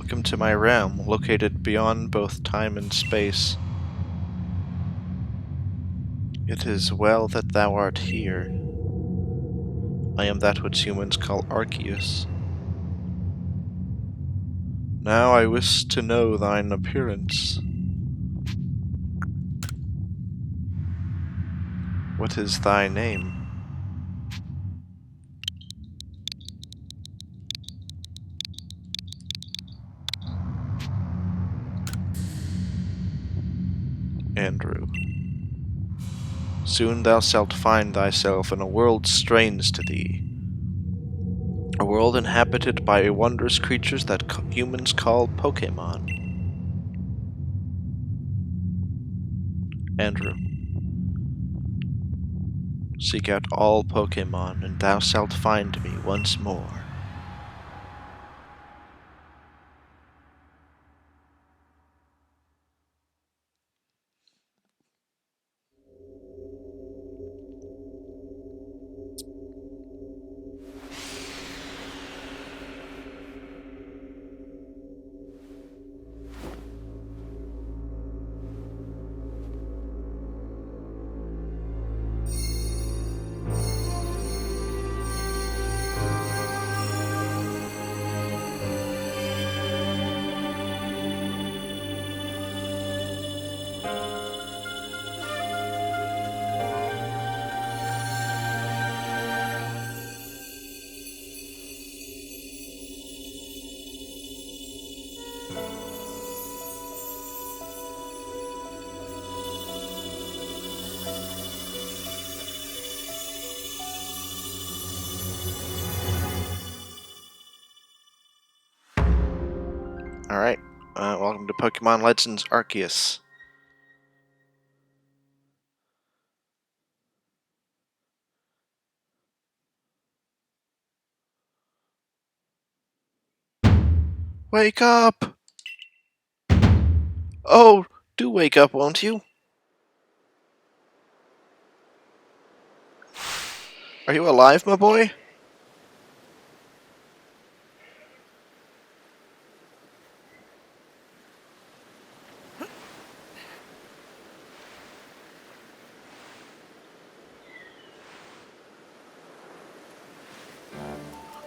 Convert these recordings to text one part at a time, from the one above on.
welcome to my realm, located beyond both time and space. It is well that thou art here. I am that which humans call Arceus. Now I wish to know thine appearance. What is thy name? Andrew. Soon thou shalt find thyself in a world strange to thee. A world inhabited by wondrous creatures that humans call Pokémon. Andrew. Seek out all Pokémon, and thou shalt find me once more. Alright, welcome to Pokemon Legends Arceus. Wake up! Oh, do wake up, won't you? Are you alive, my boy?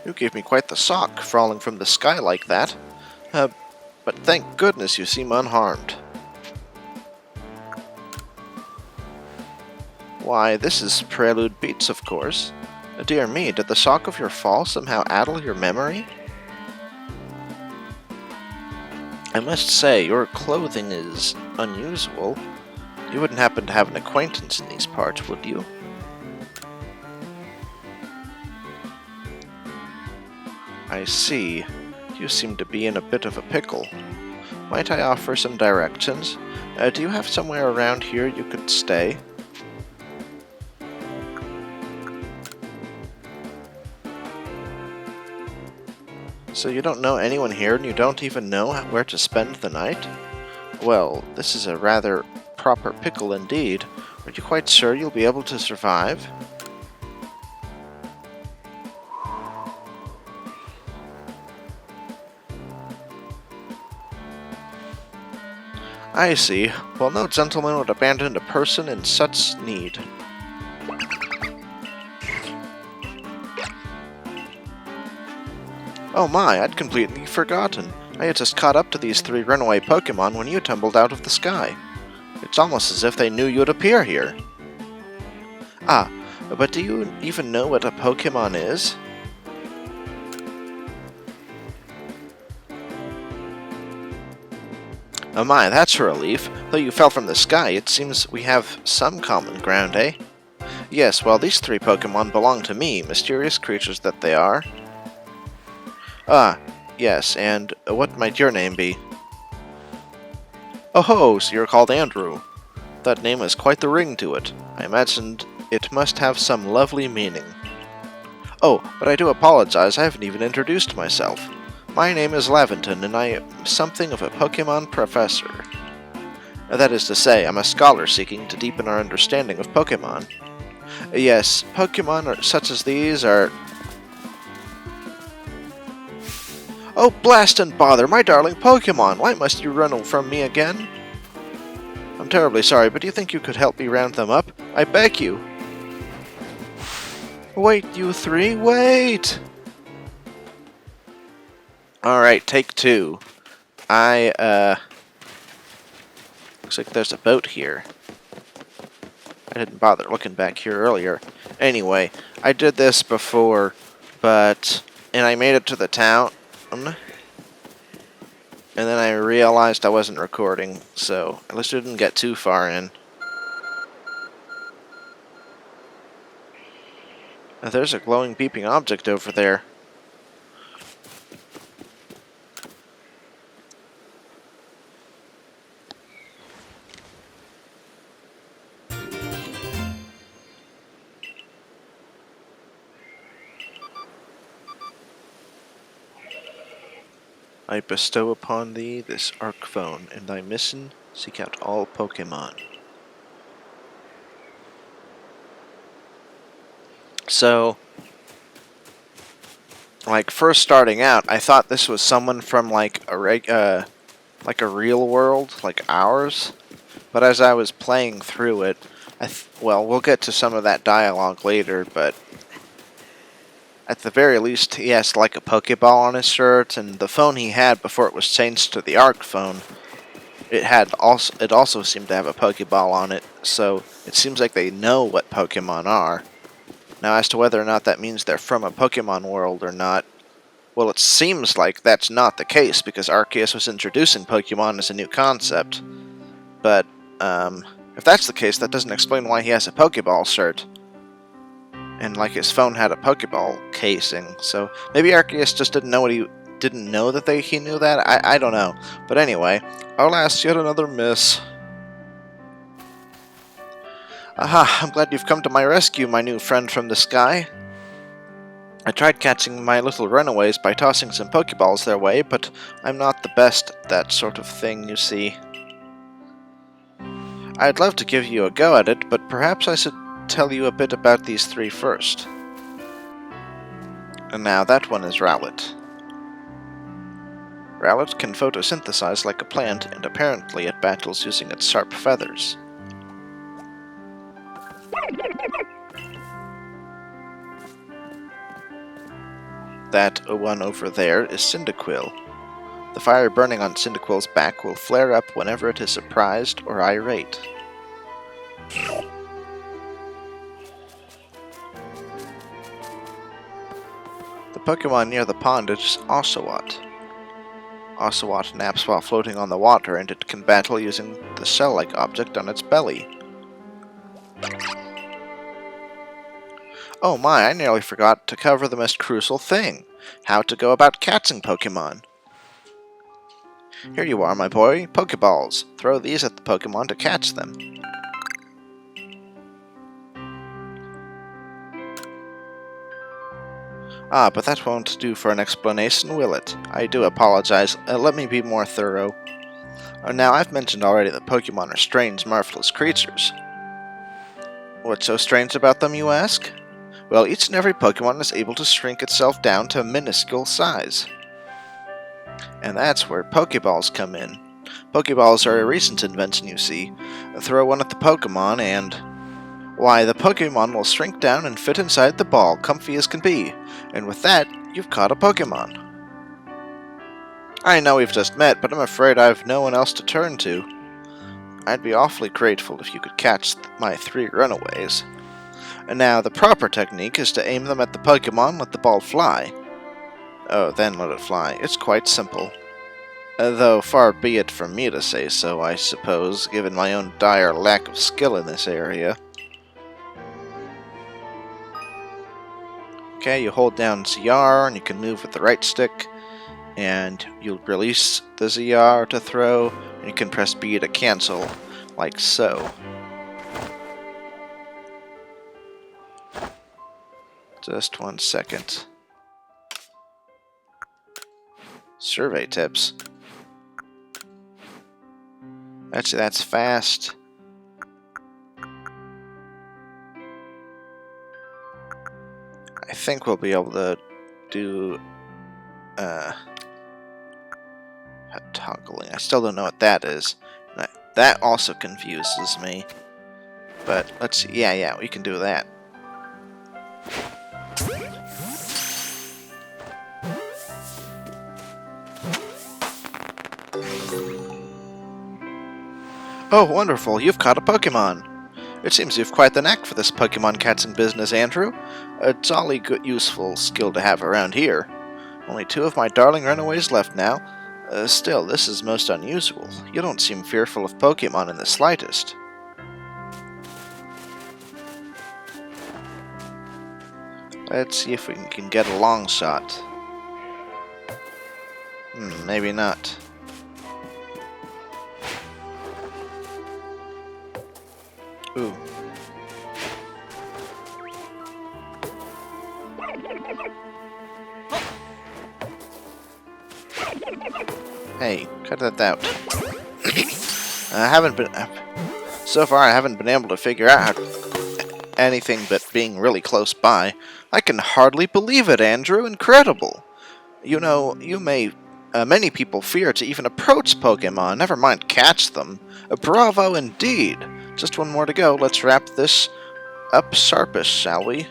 You gave me quite the shock, falling from the sky like that. But thank goodness you seem unharmed. Why, this is Prelude Beats, of course. Dear me, did the shock of your fall somehow addle your memory? I must say, your clothing is unusual. You wouldn't happen to have an acquaintance in these parts, would you? I see. You seem to be in a bit of a pickle. Might I offer some directions? Do you have somewhere around here you could stay? So you don't know anyone here and you don't even know where to spend the night? Well, this is a rather proper pickle indeed. Are you quite sure you'll be able to survive? I see. Well, no gentleman would abandon a person in such need. Oh my, I'd completely forgotten. I had just caught up to these 3 runaway Pokemon when you tumbled out of the sky. It's almost as if they knew you'd appear here. Ah, but do you even know what a Pokemon is? Oh my, that's a relief. Though you fell from the sky, it seems we have some common ground, eh? Yes, well, these 3 Pokemon belong to me, mysterious creatures that they are. Ah, yes, and what might your name be? Oh ho, so you're called Andrew. That name has quite the ring to it. I imagined it must have some lovely meaning. Oh, but I do apologize, I haven't even introduced myself. My name is Laventon, and I am something of a Pokemon professor. That is to say, I'm a scholar seeking to deepen our understanding of Pokemon. Yes, Pokemon such as these are... Oh, blast and bother, my darling Pokemon! Why must you run from me again? I'm terribly sorry, but do you think you could help me round them up? I beg you! Wait, you three, wait! Alright, take two. Looks like there's a boat here. I didn't bother looking back here earlier. Anyway, I did this before, and I made it to the town, and then I realized I wasn't recording, so at least I didn't get too far in. There's a glowing beeping object over there. I bestow upon thee this arc phone, and thy mission, seek out all Pokemon. So, like, first starting out, I thought this was someone from, like a real world, like ours. But as I was playing through it, well, we'll get to some of that dialogue later, but at the very least, he has like a Pokeball on his shirt, and the phone he had before it was changed to the Arc phone, it also seemed to have a Pokeball on it, so it seems like they know what Pokemon are. Now, as to whether or not that means they're from a Pokemon world or not, well, it seems like that's not the case, because Arceus was introducing Pokemon as a new concept. But, if that's the case, that doesn't explain why he has a Pokeball shirt. And, like, his phone had a Pokeball casing, so maybe Arceus just didn't know that he knew that? I don't know. But anyway, alas, yet another miss. Aha, I'm glad you've come to my rescue, my new friend from the sky. I tried catching my little runaways by tossing some Pokeballs their way, but I'm not the best at that sort of thing, you see. I'd love to give you a go at it, but perhaps I should tell you a bit about these three first. And now that one is Rowlet. Rowlet can photosynthesize like a plant, and apparently it battles using its sharp feathers. That one over there is Cyndaquil. The fire burning on Cyndaquil's back will flare up whenever it is surprised or irate. The Pokemon near the pond is Oshawott. Oshawott naps while floating on the water, and it can battle using the shell-like object on its belly. Oh my, I nearly forgot to cover the most crucial thing. How to go about catching Pokemon. Here you are, my boy. Pokeballs. Throw these at the Pokemon to catch them. Ah, but that won't do for an explanation, will it? I do apologize. Let me be more thorough. Now, I've mentioned already that Pokemon are strange, marvelous creatures. What's so strange about them, you ask? Well, each and every Pokemon is able to shrink itself down to a minuscule size. And that's where Pokeballs come in. Pokeballs are a recent invention, you see. Throw one at the Pokemon and... why, the Pokemon will shrink down and fit inside the ball, comfy as can be. And with that, you've caught a Pokemon. I know we've just met, but I'm afraid I've no one else to turn to. I'd be awfully grateful if you could catch my three runaways. And now, the proper technique is to aim them at the Pokemon, let the ball fly. Oh, then let it fly. It's quite simple. Though far be it from me to say so, I suppose, given my own dire lack of skill in this area. Okay, you hold down ZR, and you can move with the right stick, and you'll release the ZR to throw, and you can press B to cancel, like so. Just 1 second. Survey tips. Actually, that's fast. I think we'll be able to do Toggling. I still don't know what that is. That also confuses me. But let's see. Yeah, we can do that. Oh, wonderful. You've caught a Pokemon. It seems you've quite the knack for this Pokemon catching business, Andrew. A jolly good, useful skill to have around here. Only 2 of my darling runaways left now. Still, this is most unusual. You don't seem fearful of Pokemon in the slightest. Let's see if we can get a long shot. Maybe not. Ooh. Hey, cut that out. So far I haven't been able to figure out anything but being really close by. I can hardly believe it, Andrew. Incredible. You know, many people fear to even approach Pokemon, never mind catch them. Bravo indeed. Just one more to go. Let's wrap this up sharpish, shall we?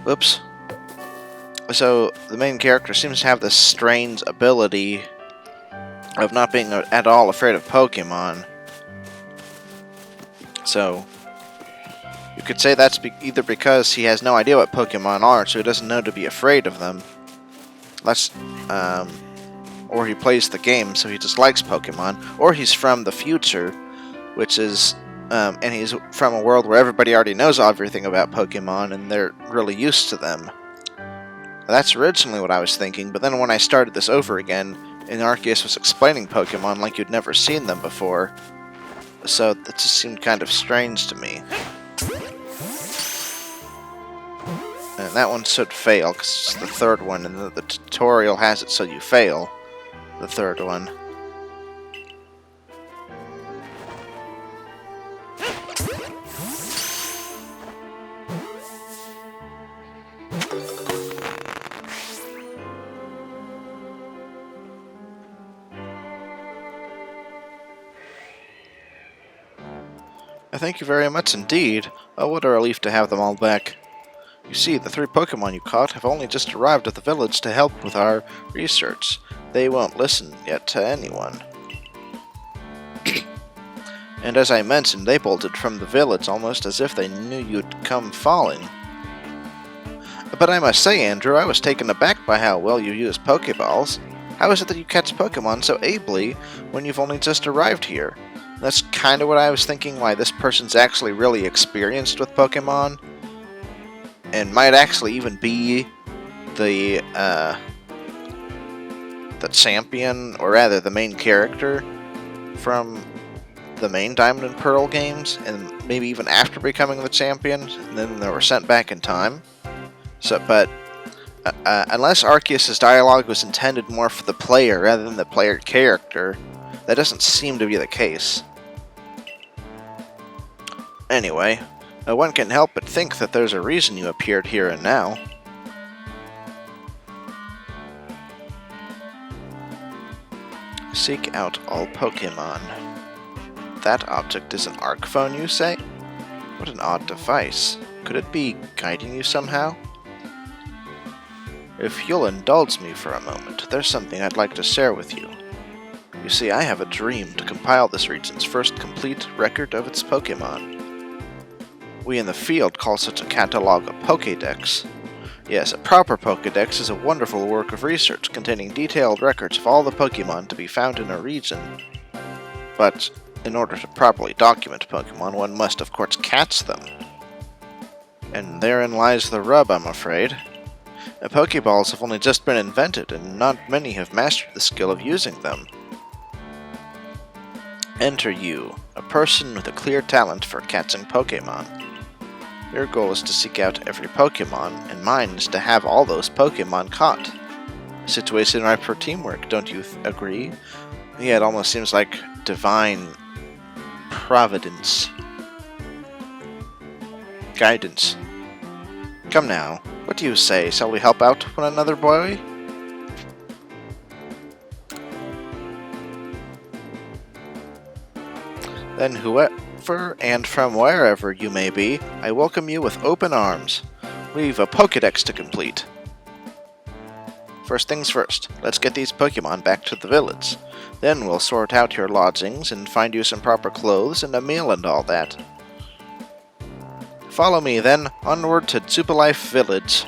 Whoops. So, the main character seems to have this strange ability of not being at all afraid of Pokemon. So, you could say that's either because he has no idea what Pokemon are, so he doesn't know to be afraid of them. Or he plays the game, so he just likes Pokemon. Or he's from the future, which is, and he's from a world where everybody already knows everything about Pokemon, and they're really used to them. That's originally what I was thinking, but then when I started this over again, and Arceus was explaining Pokemon like you'd never seen them before, so that just seemed kind of strange to me. And that one should fail, because it's the 3rd one, and the tutorial has it so you fail the 3rd one. Thank you very much indeed. Oh, what a relief to have them all back. You see, the 3 Pokemon you caught have only just arrived at the village to help with our research. They won't listen yet to anyone. And as I mentioned, they bolted from the village almost as if they knew you'd come falling. But I must say, Andrew, I was taken aback by how well you use Pokeballs. How is it that you catch Pokemon so ably when you've only just arrived here? That's kind of what I was thinking, why this person's actually really experienced with Pokemon. And might actually even be the champion, or rather the main character from the main Diamond and Pearl games, and maybe even after becoming the champion, and then they were sent back in time. But unless Arceus' dialogue was intended more for the player rather than the player character, that doesn't seem to be the case. Anyway, one can't help but think that there's a reason you appeared here and now. Seek out all Pokemon. That object is an Arc Phone, you say? What an odd device. Could it be guiding you somehow? If you'll indulge me for a moment, there's something I'd like to share with you. You see, I have a dream to compile this region's first complete record of its Pokemon. We in the field call such a catalog a Pokédex. Yes, a proper Pokédex is a wonderful work of research containing detailed records of all the Pokemon to be found in a region. But in order to properly document Pokemon, one must of course catch them. And therein lies the rub, I'm afraid. Pokeballs have only just been invented, and not many have mastered the skill of using them. Enter you, a person with a clear talent for catching Pokemon. Your goal is to seek out every Pokemon, and mine is to have all those Pokemon caught. A situation ripe for teamwork, don't you agree? Yeah, it almost seems like divine providence. Guidance. Come now, what do you say? Shall we help out one another, boy? Then whoever and from wherever you may be, I welcome you with open arms. We've a Pokédex to complete. First things first, let's get these Pokemon back to the village. Then we'll sort out your lodgings and find you some proper clothes and a meal and all that. Follow me then, onward to Jubilife Village.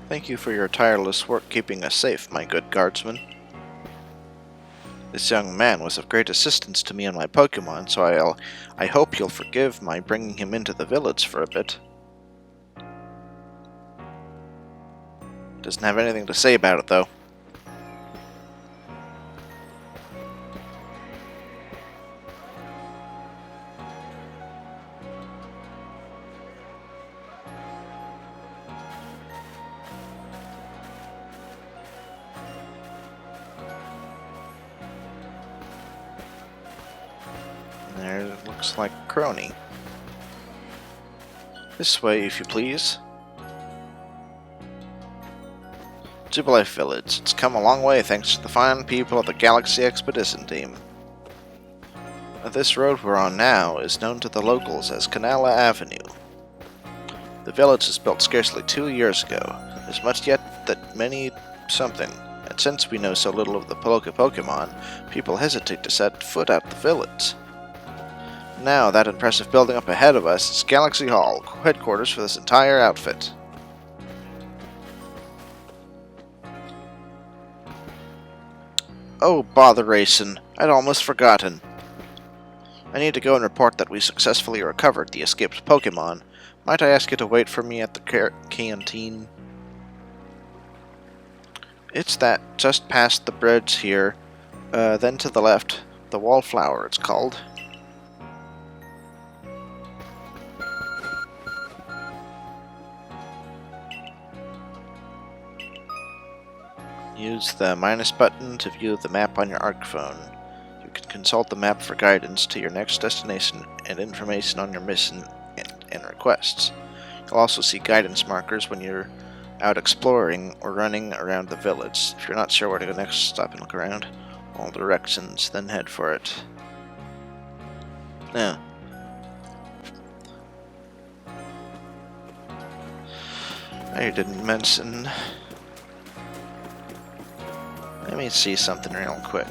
Thank you for your tireless work keeping us safe, my good guardsman. This young man was of great assistance to me and my Pokemon, so I hope you'll forgive my bringing him into the village for a bit. Doesn't have anything to say about it, though. There it looks like Crony. This way, if you please. Jubilife Village. It's come a long way thanks to the fine people of the Galaxy Expedition Team. This road we're on now is known to the locals as Canala Avenue. The village was built scarcely 2 years ago. There's much yet that many something, and since we know so little of the Pokemon, people hesitate to set foot at the village. Now, that impressive building up ahead of us is Galaxy Hall, headquarters for this entire outfit. Oh, botheration. I'd almost forgotten. I need to go and report that we successfully recovered the escaped Pokemon. Might I ask you to wait for me at the canteen? It's that, just past the bridge here. Then to the left. The Wallflower, it's called. Use the minus button to view the map on your ARC phone. You can consult the map for guidance to your next destination and information on your mission and requests. You'll also see guidance markers when you're out exploring or running around the village. If you're not sure where to go next, stop and look around. All directions, then head for it. Now, I didn't mention... Let me see something real quick.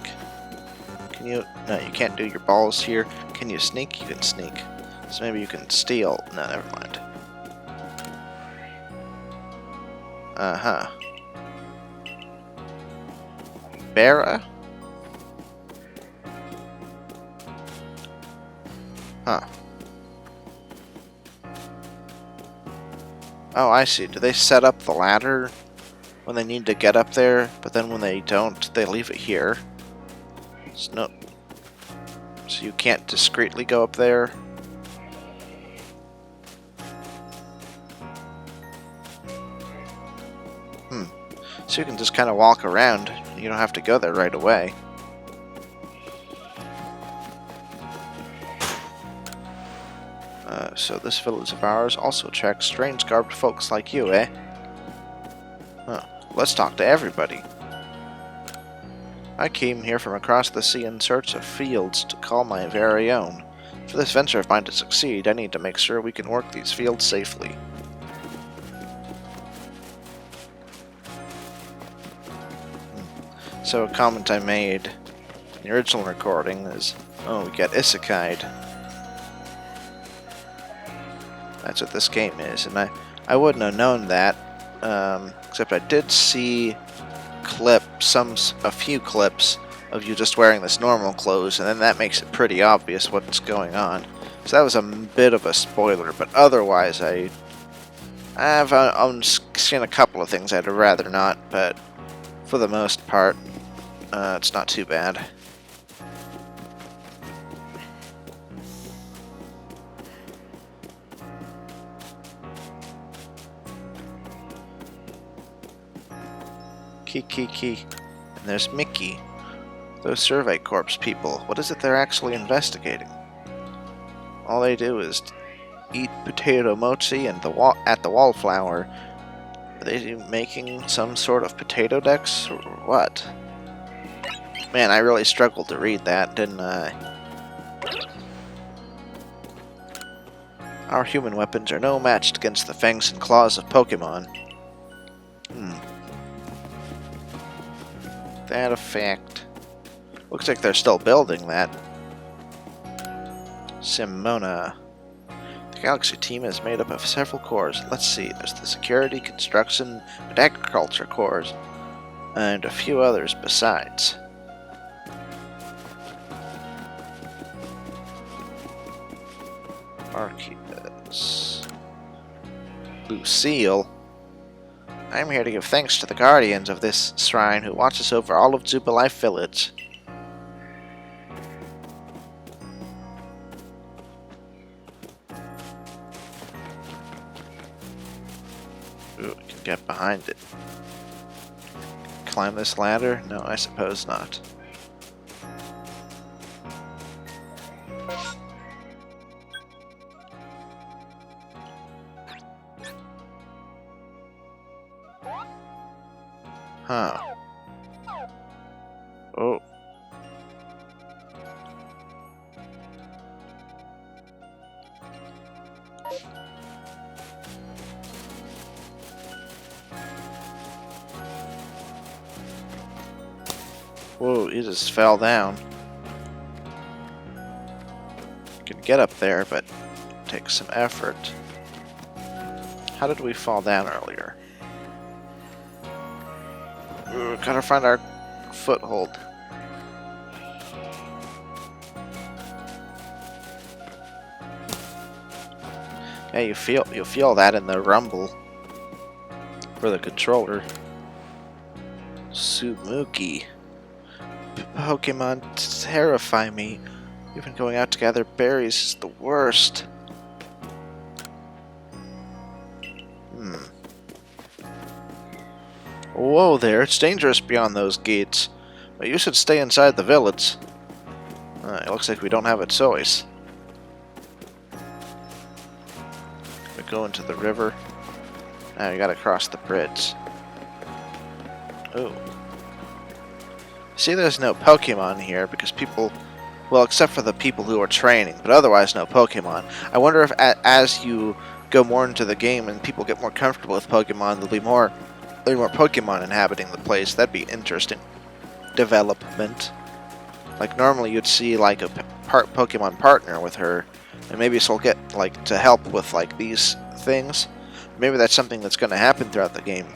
Can you... No, you can't do your balls here. Can you sneak? You can sneak. So maybe you can steal. No, never mind. Uh-huh. Barra? Huh. Oh, I see. Do they set up the ladder when they need to get up there, but then when they don't, they leave it here? So you can't discreetly go up there? So you can just kind of walk around. You don't have to go there right away. So this village of ours also attracts strange garbed folks like you, eh? Huh. Let's talk to everybody. I came here from across the sea in search of fields to call my very own. For this venture of mine to succeed, I need to make sure we can work these fields safely. So a comment I made in the original recording is, oh, we got isekai'd. That's what this game is, and I wouldn't have known that, except I did see a few clips of you just wearing this normal clothes, and then that makes it pretty obvious what's going on. So that was a bit of a spoiler, but otherwise I've seen a couple of things I'd rather not, but for the most part, it's not too bad. Key. And there's Mickey. Those Survey Corps people, what is it they're actually investigating? All they do is eat potato mochi and at the wallflower. Are they making some sort of potato decks, or what? Man, I really struggled to read that, didn't I? Our human weapons are no match against the fangs and claws of Pokemon. That a fact. Looks like they're still building that. Simona. The Galaxy team is made up of several cores. Let's see, there's the Security, Construction, and Agriculture cores, and a few others besides. Arceus. Lucille. I'm here to give thanks to the guardians of this shrine who watches over all of Jubilife Village. Ooh, we can get behind it. Climb this ladder? No, I suppose not. Huh. Oh. Whoa, he just fell down. You can get up there, but it takes some effort. How did we fall down earlier? Gotta find our foothold. Yeah, you feel that in the rumble for the controller. Sumuki. Pokemon terrify me. Even going out to gather berries is the worst. Whoa there, it's dangerous beyond those gates. But you should stay inside the village. It looks like we don't have a choice. We go into the river. Now we gotta cross the bridge. Oh. See, there's no Pokemon here because people... Well, except for the people who are training, but otherwise no Pokemon. I wonder if as you go more into the game and people get more comfortable with Pokemon, there'll be more Pokemon inhabiting the place. That'd be interesting development. Like normally you'd see like a Pokemon partner with her, and maybe she'll get like to help with like these things. Maybe that's something that's going to happen throughout the game.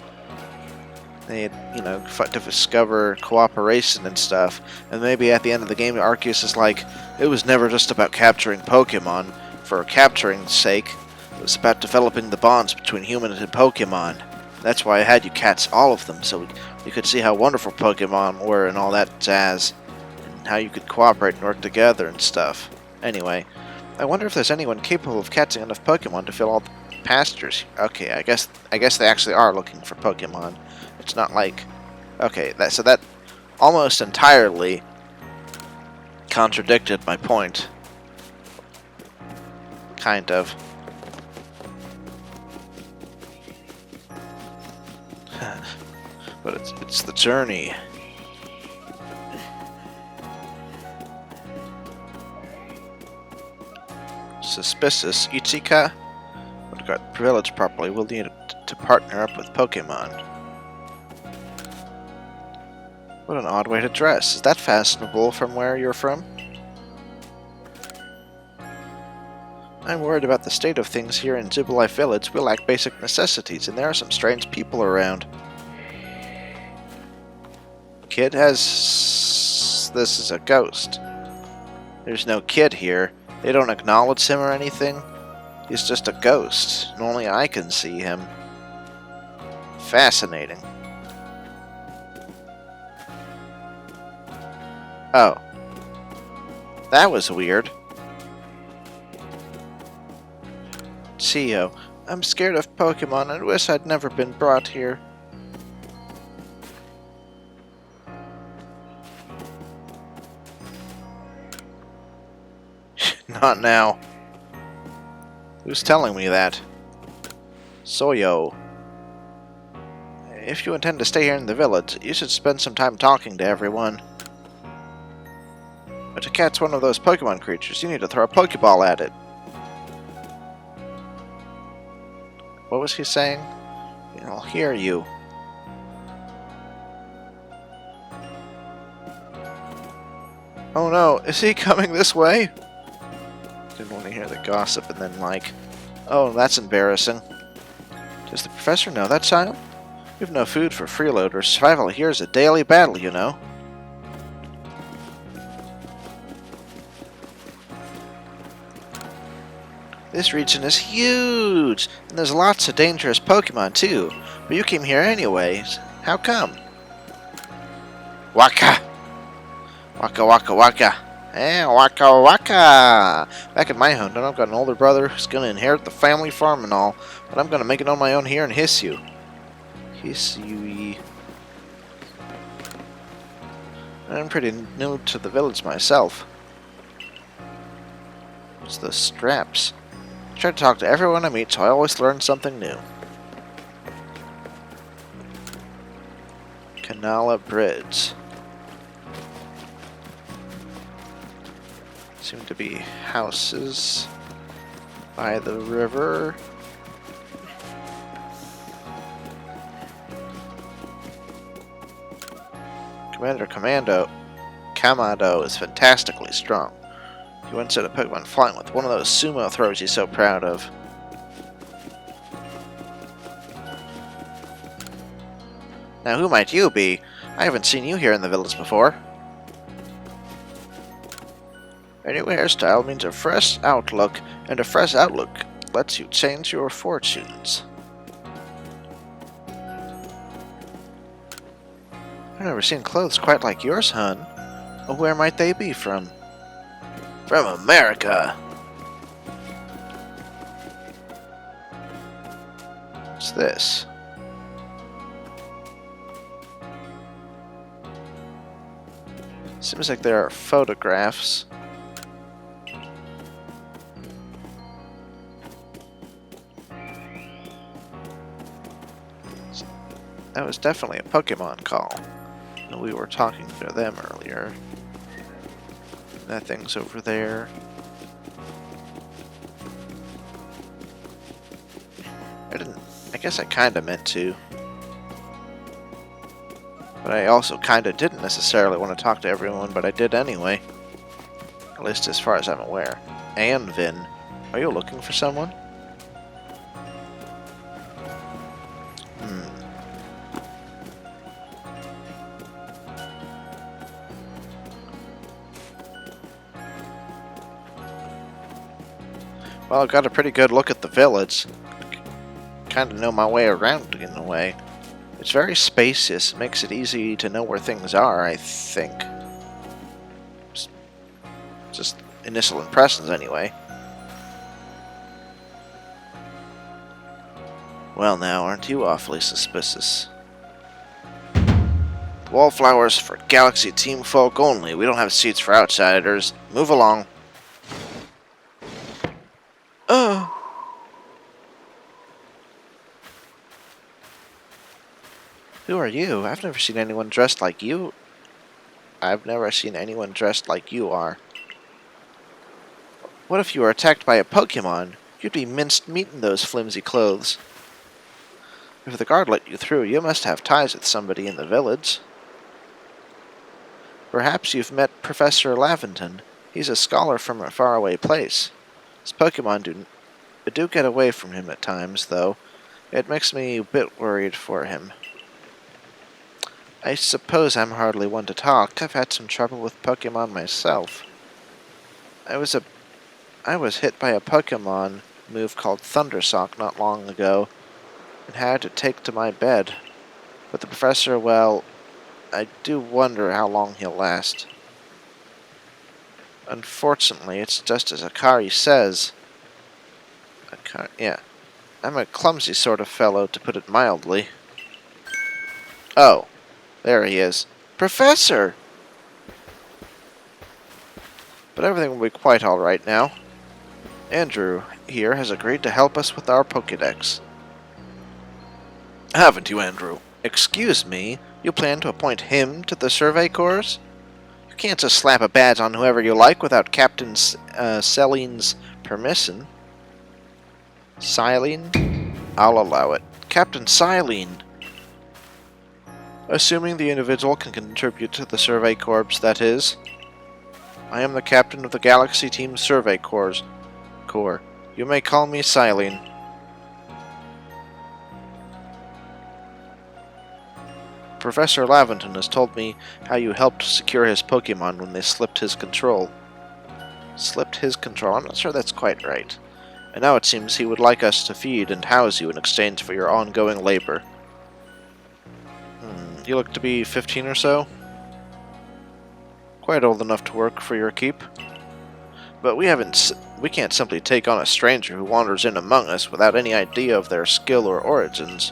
They, to discover cooperation and stuff, and maybe at the end of the game, Arceus is like, it was never just about capturing Pokemon for capturing's sake. It was about developing the bonds between humans and Pokemon. That's why I had you catch all of them, so you could see how wonderful Pokemon were and all that jazz, and how you could cooperate and work together and stuff. Anyway, I wonder if there's anyone capable of catching enough Pokemon to fill all the pastures. Okay, I guess they actually are looking for Pokemon. It's not like... Okay, so that almost entirely contradicted my point. Kind of. But it's the journey. Suspicious. Ichika? To guard the village properly, we'll need to partner up with Pokemon. What an odd way to dress. Is that fashionable from where you're from? I'm worried about the state of things here in Jubilife Village. We lack basic necessities, and there are some strange people around. Kid has... This is a ghost. There's no kid here. They don't acknowledge him or anything. He's just a ghost, and only I can see him. Fascinating. Oh. That was weird. Chio, I'm scared of Pokemon and wish I'd never been brought here. Not now. Who's telling me that? Soyo. If you intend to stay here in the village, you should spend some time talking to everyone. But to catch one of those Pokemon creatures, you need to throw a Pokeball at it. What was he saying? I'll hear you. Oh no, is he coming this way? Didn't want to hear the gossip and then like, oh, that's embarrassing. Does the professor know that child? We have no food for freeloaders. Survival here is a daily battle, you know. This region is huge, and there's lots of dangerous Pokemon too. But you came here anyways. How come? Waka! Waka waka waka! Eh, waka waka! Back in my hometown, I've got an older brother who's gonna inherit the family farm and all, but I'm gonna make it on my own here and hiss you. Hiss you. I'm pretty new to the village myself. It's the straps. I try to talk to everyone I meet, so I always learn something new. Canala Bridge. Seem to be houses by the river. Commander Kamado is fantastically strong. He once set a Pokemon flying with one of those sumo throws he's so proud of. Now who might you be? I haven't seen you here in the village before. A new hairstyle means a fresh outlook, and a fresh outlook lets you change your fortunes. I've never seen clothes quite like yours, hun. Where might they be from? From America! What's this? Seems like there are photographs. That was definitely a Pokemon call. We were talking to them earlier. That thing's over there. I guess I kinda meant to. But I also kinda didn't necessarily want to talk to everyone, but I did anyway. At least as far as I'm aware. Anvin, are you looking for someone? Well, I got a pretty good look at the village. Kind of know my way around in a way. It's very spacious. Makes it easy to know where things are, I think. Just initial impressions, anyway. Well now, aren't you awfully suspicious? Wallflowers for Galaxy Team folk only. We don't have seats for outsiders. Move along. Oh. Who are you? I've never seen anyone dressed like you. I've never seen anyone dressed like you are. What if you were attacked by a Pokemon? You'd be minced meat in those flimsy clothes. If the guard let you through, you must have ties with somebody in the village. Perhaps you've met Professor Laventon. He's a scholar from a faraway place. His Pokemon do get away from him at times, though. It makes me a bit worried for him. I suppose I'm hardly one to talk. I've had some trouble with Pokemon myself. I was hit by a Pokemon move called Thundersock not long ago, and had to take to my bed. But the professor, well, I do wonder how long he'll last. Unfortunately, it's just as Akari says. Yeah. I'm a clumsy sort of fellow, to put it mildly. Oh. There he is. Professor! But everything will be quite alright now. Andrew here has agreed to help us with our Pokédex. Haven't you, Andrew? Excuse me? You plan to appoint him to the Survey Corps? You can't just slap a badge on whoever you like without Captain Celine's permission. Silene? I'll allow it. Captain Silene! Assuming the individual can contribute to the Survey Corps, that is. I am the captain of the Galaxy Team Survey Corps. You may call me Silene. Professor Laventon has told me how you helped secure his Pokemon when they slipped his control. Slipped his control? I'm not sure that's quite right. And now it seems he would like us to feed and house you in exchange for your ongoing labor. You look to be 15 or so? Quite old enough to work for your keep. But we can't simply take on a stranger who wanders in among us without any idea of their skill or origins.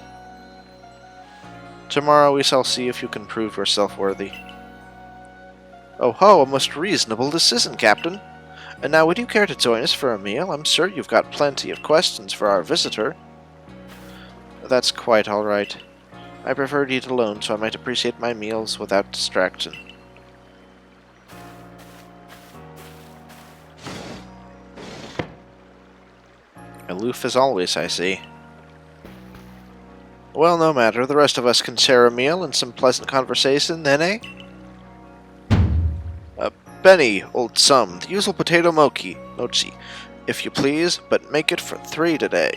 Tomorrow we shall see if you can prove yourself worthy. Oh ho, a most reasonable decision, Captain. And now would you care to join us for a meal? I'm sure you've got plenty of questions for our visitor. That's quite all right. I prefer to eat alone, so I might appreciate my meals without distraction. Aloof as always, I see. Well, no matter. The rest of us can share a meal and some pleasant conversation, then, eh? Benny, old chum, the usual potato mochi, if you please, but make it for 3 today.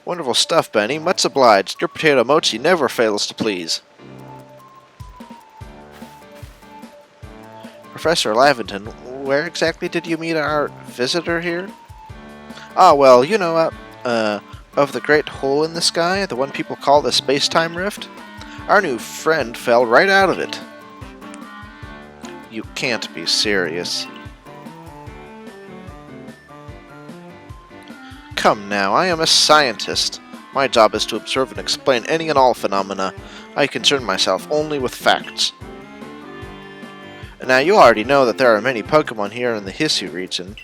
Wonderful stuff, Benny. Much obliged. Your potato mochi never fails to please. Professor Laventon, where exactly did you meet our visitor here? Ah, well, you know, of the great hole in the sky, the one people call the space-time rift? Our new friend fell right out of it. You can't be serious. Come now, I am a scientist. My job is to observe and explain any and all phenomena. I concern myself only with facts. Now, you already know that there are many Pokemon here in the Hisui region.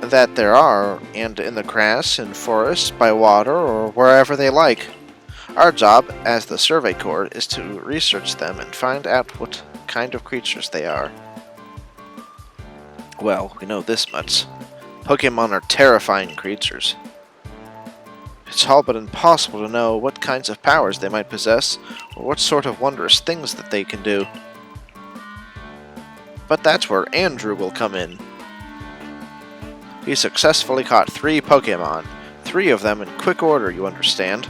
That there are, and in the grass, in forests, by water, or wherever they like. Our job, as the Survey Corps, is to research them and find out what kind of creatures they are. Well, we know this much. Pokemon are terrifying creatures. It's all but impossible to know what kinds of powers they might possess, or what sort of wondrous things that they can do. But that's where Andrew will come in. He successfully caught 3 Pokemon, 3 of them in quick order, you understand.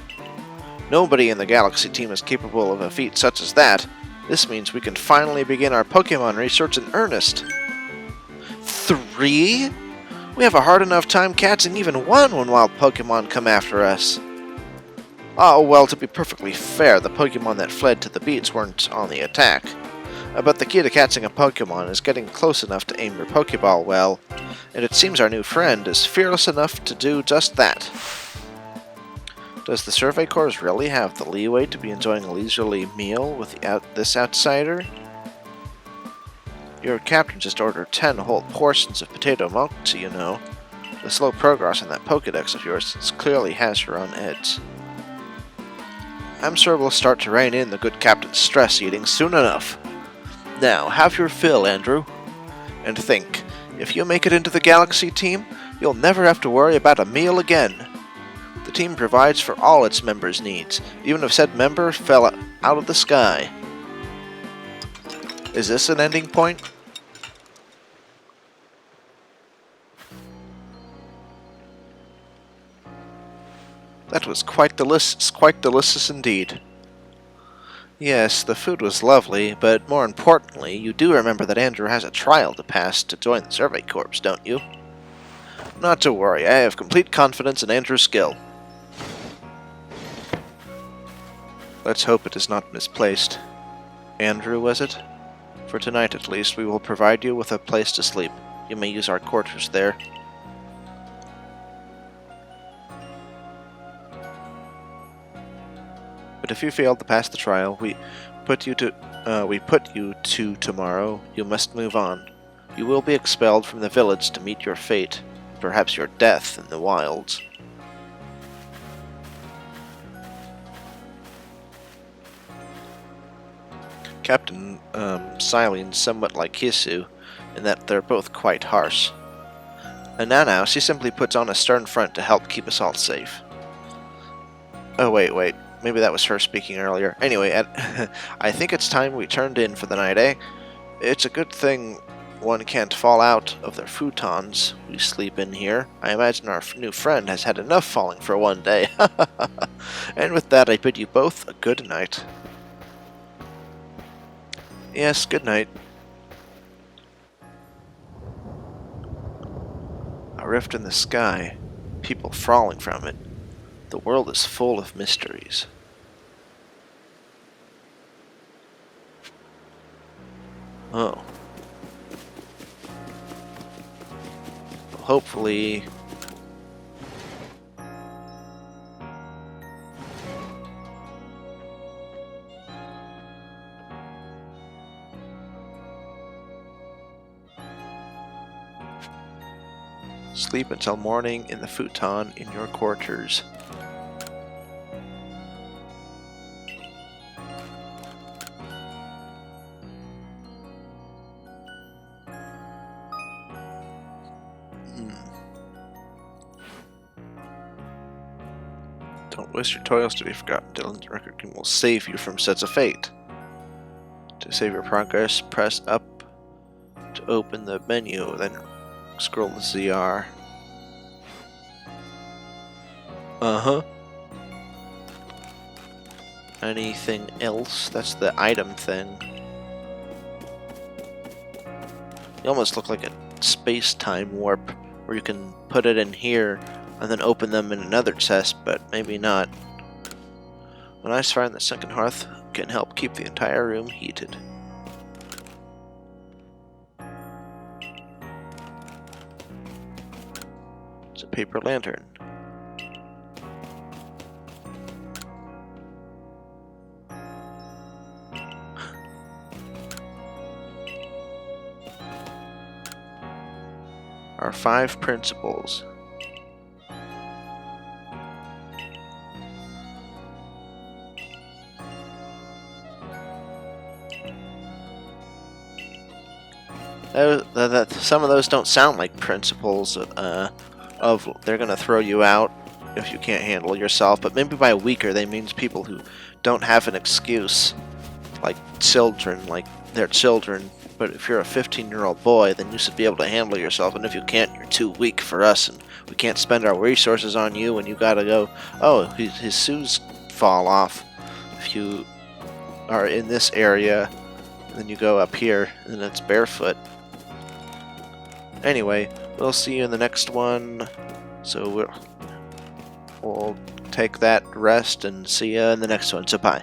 Nobody in the Galaxy team is capable of a feat such as that. This means we can finally begin our Pokemon research in earnest. 3? We have a hard enough time catching even one when wild Pokemon come after us. Oh, well, to be perfectly fair, the Pokemon that fled to the beach weren't on the attack. But the key to catching a Pokemon is getting close enough to aim your Pokeball well, and it seems our new friend is fearless enough to do just that. Does the Survey Corps really have the leeway to be enjoying a leisurely meal with this outsider? Your captain just ordered 10 whole portions of potato mochi, you know. The slow progress in that Pokédex of yours clearly has her own edge. I'm sure we'll start to rein in the good captain's stress eating soon enough. Now, have your fill, Andrew. And think, if you make it into the Galaxy team, you'll never have to worry about a meal again. The team provides for all its members' needs, even if said member fell out of the sky. Is this an ending point? That was quite delicious indeed. Yes, the food was lovely, but more importantly, you do remember that Andrew has a trial to pass to join the Survey Corps, don't you? Not to worry, I have complete confidence in Andrew's skill. Let's hope it is not misplaced. Andrew, was it? For tonight at least, we will provide you with a place to sleep. You may use our quarters there. But if you fail to pass the trial, we put you to tomorrow, you must move on. You will be expelled from the village to meet your fate, perhaps your death in the wilds. Captain Silene's somewhat like Hisu, in that they're both quite harsh. And now, she simply puts on a stern front to help keep us all safe. Oh, wait. Maybe that was her speaking earlier. Anyway, I think it's time we turned in for the night, eh? It's a good thing one can't fall out of their futons we sleep in here. I imagine our new friend has had enough falling for one day. And with that, I bid you both a good night. Yes, good night. A rift in the sky, people falling from it. The world is full of mysteries. Oh. Well, hopefully... Sleep until morning in the futon in your quarters. Don't waste your toils to be forgotten. Dylan's record will save you from sets of fate. To save your progress, press up to open the menu, then scroll to ZR. Anything else? That's the item thing. You almost look like a space-time warp, where you can put it in here and then open them in another chest, but maybe not. A nice fire in the second hearth can help keep the entire room heated. It's a paper lantern. Our 5 principles. Some of those don't sound like principles of they're going to throw you out if you can't handle yourself, but maybe by weaker they means people who don't have an excuse, like children, like they're children. But if you're a 15-year-old boy, then you should be able to handle yourself, and if you can't, you're too weak for us, and we can't spend our resources on you, and you gotta go, oh, his shoes fall off. If you are in this area, then you go up here, and it's barefoot. Anyway, we'll see you in the next one, so we'll take that rest and see you in the next one, so bye.